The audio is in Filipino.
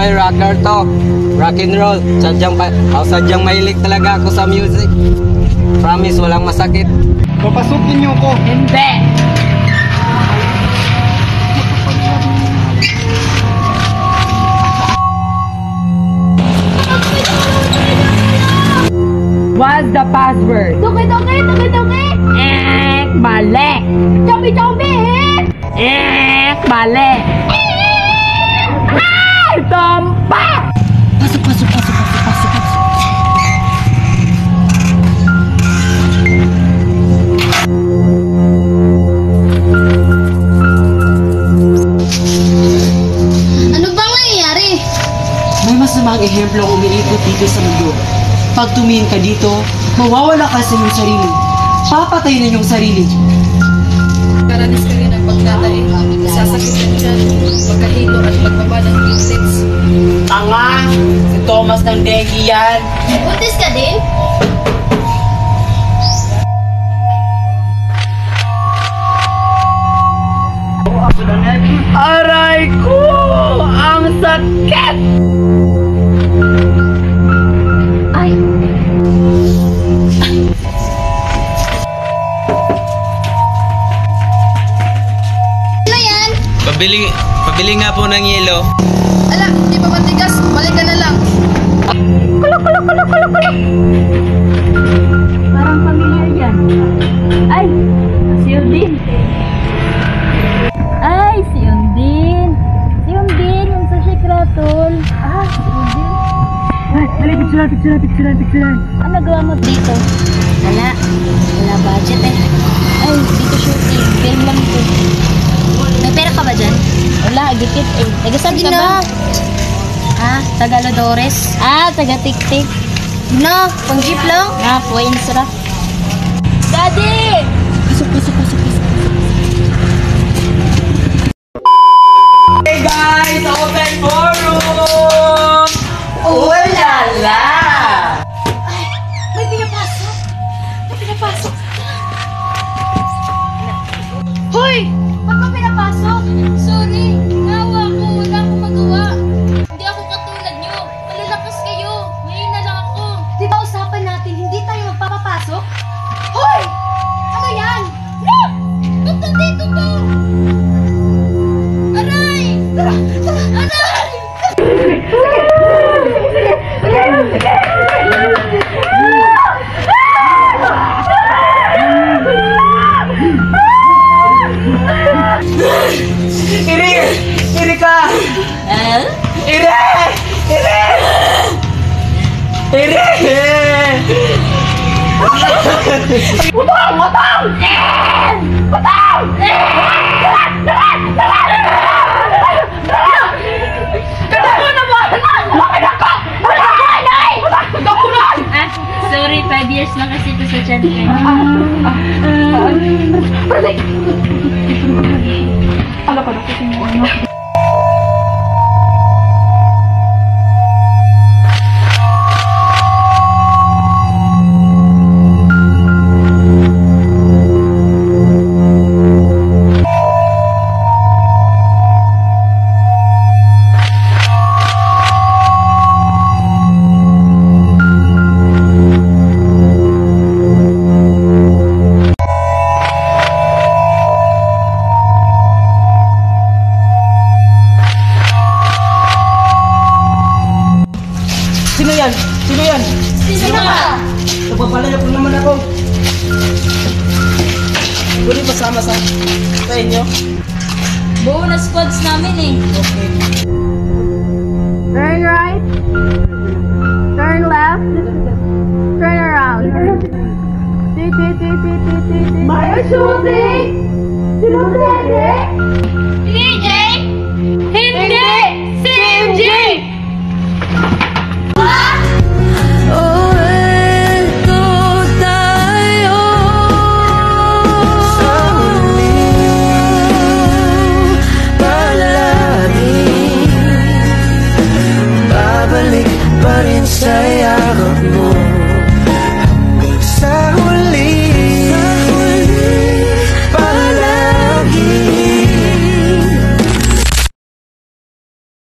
Hoy, rocker to. Rock and roll. Sadyang mahilig talaga ako sa music. Promise, walang masakit. Papasukin niyo ko. Hindi! What's the password? Tuki-tuki! Tuki-tuki! Mali! Chombi-chombi! Mali! Ay! Tompa! Pasok! Ano bang nangyayari? May masamang ehemplo ang umiikot dito sa mundo. Pag tumingin ka dito, mawawala ka sa iyong sarili. Papatay na iyong sarili. Karanis ka rin ang pagdadaig, sasakit ng tiyan, pagkahito at pagbaba ng instincts. Tanga! Si Thomas ng dengue yan! Buntis ka din? Aray ko! Ang sakit! Ay! Ano yan? Pabili nga po ng yelo. Ala, hindi pa matigas, balik ka na lang. Parang familiar yan. Ay! Si Undin! Ay! Si Undin! Si Undin! Yung sa Shikratol! Ah! Si Undin! Ay! Dali! Picturean! Ano gawa mo dito? Wala budget eh. Ay! Dito shooting! Film lang ito. May pera ka ba dyan? Wala! Gikit eh! Taga-saan ka ba? Ha? Tagalodores? Ah! Taga-tik-tik! No, pang jeep lang. Ah! Points ra! Daddy! Hey guys! Open forum! Oh la la! May pinapasok. Hoy! Ba't mo pinapasok? Sorry, nawa ako, wala akong magawa. Hindi ako katulad nyo, malalakas kayo, ngayon na lang ako. Di ba usapan natin hindi tayo magpapapasok? Hoy! Ano yan? Look! Ba't nandito to? Aray! Aray! Iri ka! Iri! Ah! Sorry! 5 years lang kasi ito sa chan ko. Sino yan? Sino ka? Napapalaya po naman ako. Pwede pasama sa inyo? Buo na squads namin eh. Okay. Turn right. Turn left. Turn around. May shooting! Sinunod! DJ!